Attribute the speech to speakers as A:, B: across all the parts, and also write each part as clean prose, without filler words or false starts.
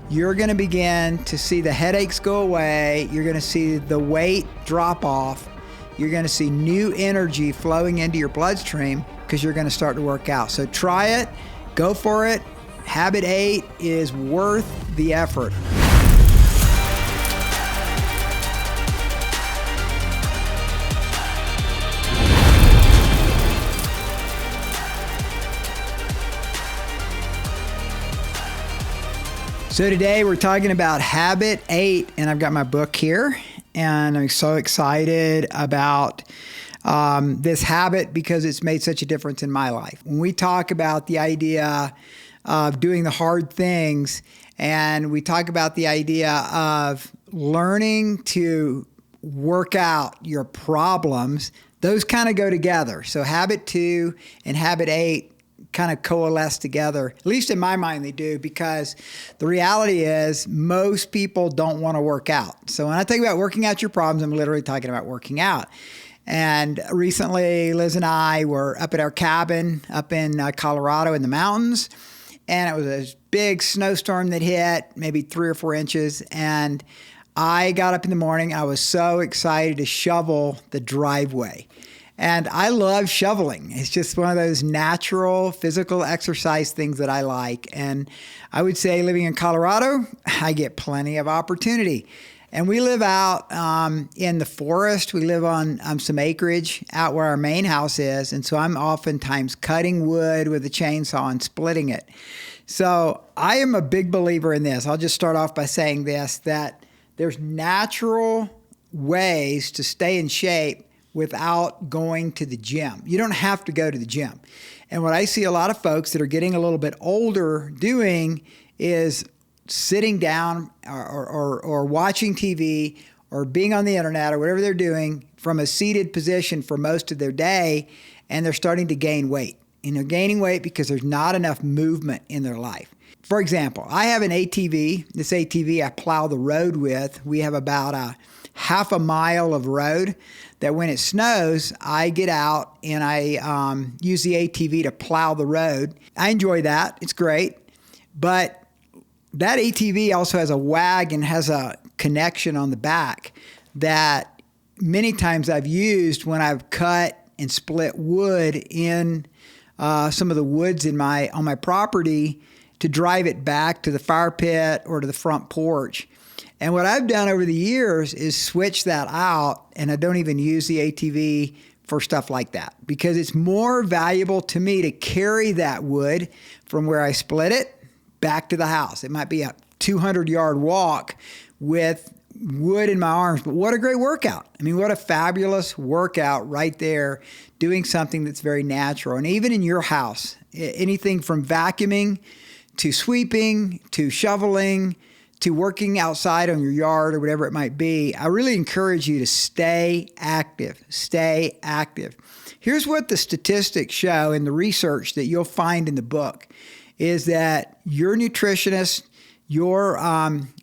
A: you're going to begin to see the headaches go away. You're going to see the weight drop off. You're going to see new energy flowing into your bloodstream because you're going to start to work out. So try it. Go for it. Habit 8 is worth the effort. So today we're talking about habit 8, and I've got my book here, and I'm so excited about this habit because it's made such a difference in my life. When we talk about the idea of doing the hard things, and we talk about the idea of learning to work out your problems, those kind of go together. So habit 2 and habit 8 kind of coalesce together. At least in my mind they do, because the reality is most people don't want to work out. So when I think about working out your problems, I'm literally talking about working out. And recently Liz and I were up at our cabin up in Colorado in the mountains, and it was a big snowstorm that hit maybe 3 or 4 inches. And I got up in the morning. I was so excited to shovel the driveway. And I love shoveling. It's just one of those natural physical exercise things that I like. And I would say living in Colorado, I get plenty of opportunity. And we live out in the forest. We live on some acreage out where our main house is. And so I'm oftentimes cutting wood with a chainsaw and splitting it. So I am a big believer in this. I'll just start off by saying this, that there's natural ways to stay in shape without going to the gym. You don't have to go to the gym. And what I see a lot of folks that are getting a little bit older doing is sitting down or watching TV or being on the internet or whatever they're doing from a seated position for most of their day, and they're starting to gain weight. And they're gaining weight because there's not enough movement in their life. For example, I have an ATV. This ATV I plow the road with. We have about a half a mile of road that when it snows, I get out and I use the ATV to plow the road. I enjoy that. It's great. But that ATV also has a wagon, has a connection on the back that many times I've used when I've cut and split wood in some of the woods on my property to drive it back to the fire pit or to the front porch. And what I've done over the years is switch that out, and I don't even use the ATV for stuff like that because it's more valuable to me to carry that wood from where I split it back to the house. It might be a 200-yard walk with wood in my arms, but what a great workout. I mean, what a fabulous workout right there, doing something that's very natural. And even in your house, anything from vacuuming to sweeping to shoveling to working outside on your yard or whatever it might be, I really encourage you to stay active. Stay active. Here's what the statistics show in the research that you'll find in the book is that your nutritionist, your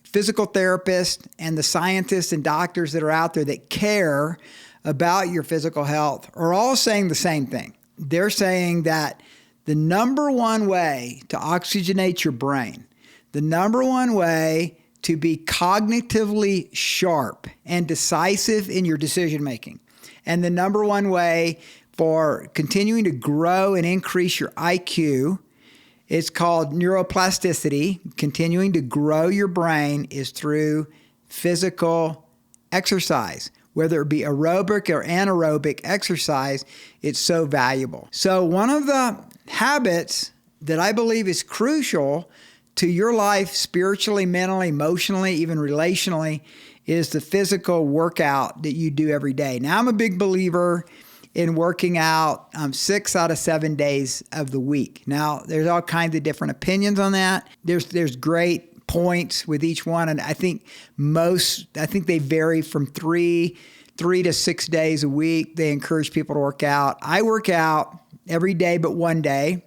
A: physical therapist, and the scientists and doctors that are out there that care about your physical health are all saying the same thing. They're saying that the number one way to oxygenate your brain, the number one way to be cognitively sharp and decisive in your decision making, and the number one way for continuing to grow and increase your IQ, it's called neuroplasticity. Continuing to grow your brain is through physical exercise. Whether it be aerobic or anaerobic exercise, it's so valuable. So one of the habits that I believe is crucial to your life spiritually, mentally, emotionally, even relationally, is the physical workout that you do every day. Now, I'm a big believer in working out 6 out of 7 days of the week. Now, there's all kinds of different opinions on that. There's great points with each one, and I think they vary from 3 to 6 days a week. They encourage people to work out. I work out every day but one day.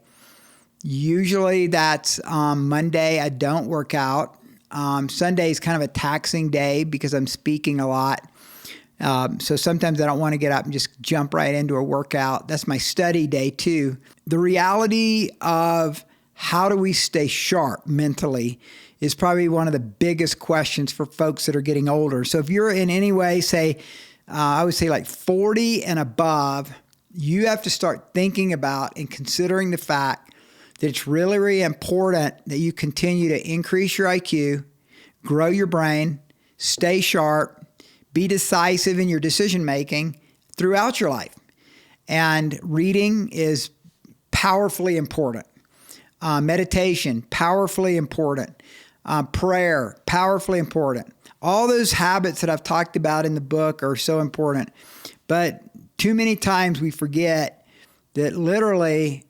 A: Usually that's Monday. I don't work out. Sunday is kind of a taxing day because I'm speaking a lot. So sometimes I don't want to get up and just jump right into a workout. That's my study day too. The reality of how do we stay sharp mentally is probably one of the biggest questions for folks that are getting older. So if you're in any way, say, I would say like 40 and above, you have to start thinking about and considering the fact that it's really, really important that you continue to increase your IQ, grow your brain, stay sharp, be decisive in your decision making throughout your life. And reading is powerfully important. Meditation, powerfully important. Prayer, powerfully important. All those habits that I've talked about in the book are so important. But too many times we forget that literally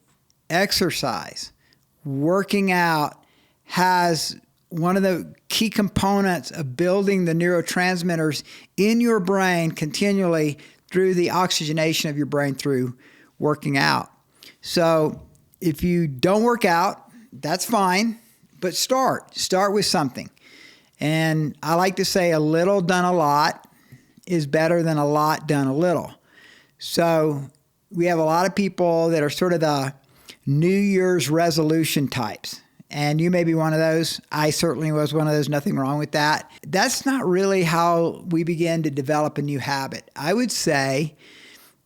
A: exercise, working out, has one of the key components of building the neurotransmitters in your brain continually through the oxygenation of your brain through working out. So if you don't work out, that's fine, but start with something. And I like to say a little done a lot is better than a lot done a little. So we have a lot of people that are sort of the New Year's resolution types. And you may be one of those. I certainly was one of those. Nothing wrong with that. That's not really how we begin to develop a new habit. I would say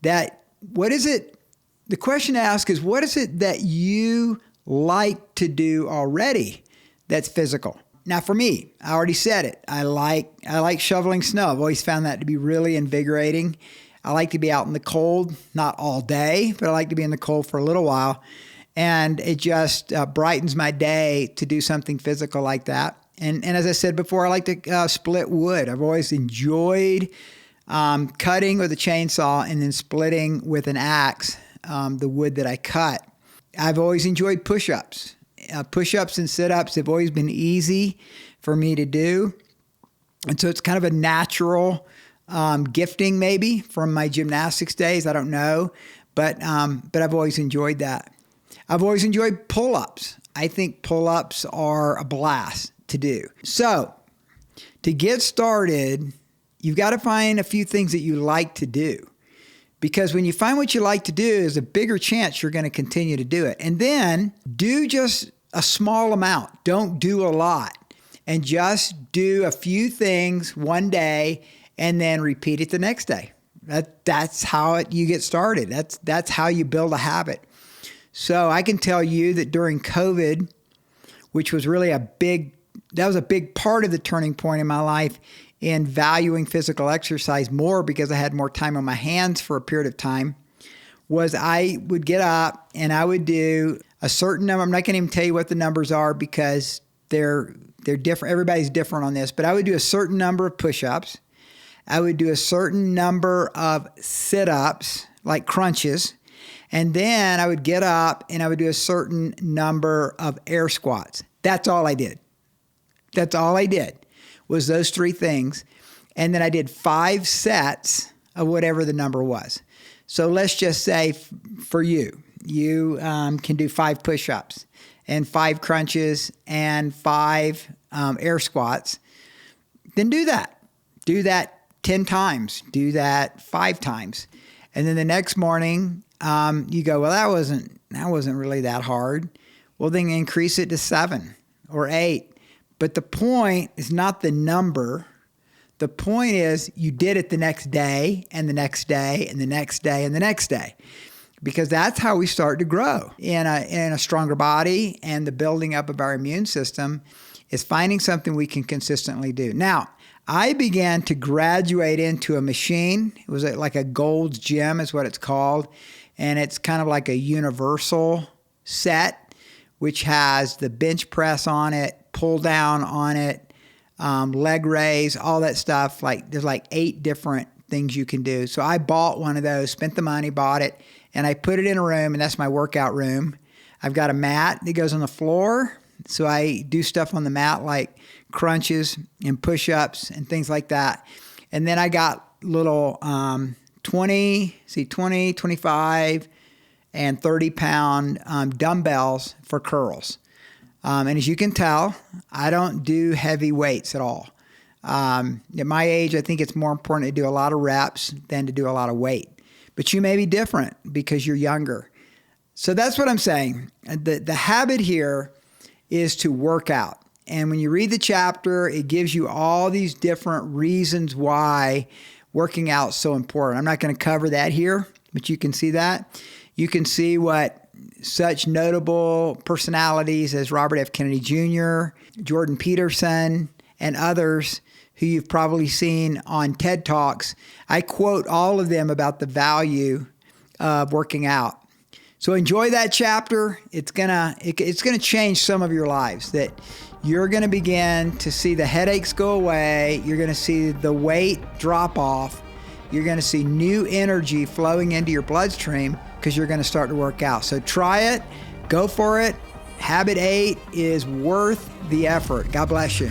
A: that the question to ask is, what is it that you like to do already that's physical? Now for me, I already said it. I like shoveling snow. I've always found that to be really invigorating. I like to be out in the cold, not all day, but I like to be in the cold for a little while. And it just brightens my day to do something physical like that. And as I said before, I like to split wood. I've always enjoyed cutting with a chainsaw and then splitting with an axe the wood that I cut. I've always enjoyed push-ups. Push-ups and sit-ups have always been easy for me to do. And so it's kind of a natural gifting maybe from my gymnastics days. I don't know. But I've always enjoyed that. I've always enjoyed pull-ups. I think pull-ups are a blast to do. So to get started, you've got to find a few things that you like to do. Because when you find what you like to do, there's a bigger chance you're going to continue to do it. And then do just a small amount. Don't do a lot. And just do a few things one day and then repeat it the next day. That's how you get started. That's how you build a habit. So I can tell you that during COVID, which was really a big part of the turning point in my life in valuing physical exercise more because I had more time on my hands for a period of time, was I would get up and I would do a certain number. I'm not going to even tell you what the numbers are because they're different. Everybody's different on this, but I would do a certain number of push-ups. I would do a certain number of sit-ups, like crunches. And then I would get up and I would do a certain number of air squats. That's all I did. That's all I did was those three things. And then I did 5 sets of whatever the number was. So let's just say for you can do 5 push-ups and 5 crunches and 5 air squats. Then do that. Do that 10 times. Do that 5 times. And then the next morning, you go, well, that wasn't really that hard. Well, then increase it to 7 or 8. But the point is not the number. The point is you did it the next day and the next day and the next day and the next day. Because that's how we start to grow in a stronger body, and the building up of our immune system is finding something we can consistently do. Now, I began to graduate into a machine. It was like a Gold's Gym is what it's called. And it's kind of like a universal set, which has the bench press on it, pull down on it, leg raise, all that stuff. There's 8 different things you can do. So I bought one of those, spent the money, bought it, and I put it in a room, and that's my workout room. I've got a mat that goes on the floor. So I do stuff on the mat like crunches and push-ups and things like that. And then I got little 20, 25, and 30-pound dumbbells for curls. And as you can tell, I don't do heavy weights at all. At my age, I think it's more important to do a lot of reps than to do a lot of weight. But you may be different because you're younger. So that's what I'm saying. The habit here is to work out. And when you read the chapter, it gives you all these different reasons why working out is so important. I'm not going to cover that here, but you can see that. You can see what such notable personalities as Robert F. Kennedy Jr., Jordan Peterson, and others who you've probably seen on TED Talks. I quote all of them about the value of working out. So enjoy that chapter. It's gonna change some of your lives. That you're gonna begin to see the headaches go away. You're gonna see the weight drop off. You're gonna see new energy flowing into your bloodstream because you're gonna start to work out. So try it, go for it. Habit 8 is worth the effort. God bless you.